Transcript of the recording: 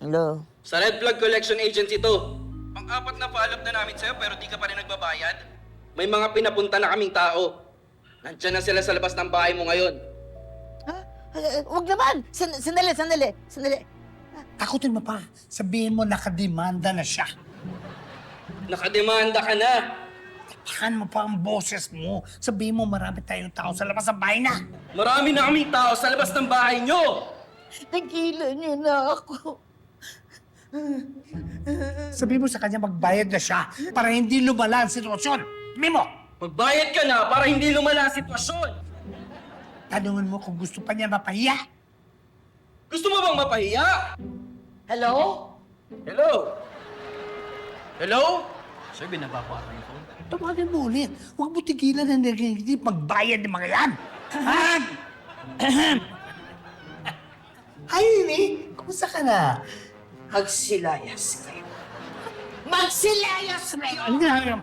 Hello? Sa Red Flag Collection Agency to. Pang-apat na follow-up na namin sa'yo pero di ka pa rin nagbabayad. May mga pinapunta na kaming tao. Nandiyan na sila sa labas ng bahay mo ngayon. Ha? Huwag naman! Sandali. Takutin mo pa. Sabihin mo nakademanda na siya. Nakademanda ka na. Tapakan mo pa ang boses mo. Sabihin mo marami tayong tao sa labas ng bahay na. Marami na kaming tao sa labas ng bahay nyo. Nagilan niyo na ako. Sabihin mo sa kanya magbayad na siya para hindi lumala ang sitwasyon. Sabihin mo! Magbayad ka na para hindi lumala ang sitwasyon. Tanungin mo kung gusto pa niya mapahiya. Gusto mo bang mapahiya? Hello? Hello? Hello? Sir, binaba ko ata yung phone. Tawagin mo ulit. Huwag mo tigilan na hindi magbayad ng mga yan. Hi, Nini. Kumusta ka na? Magsilayas kayo. Magsilayas kayo! Ano nga?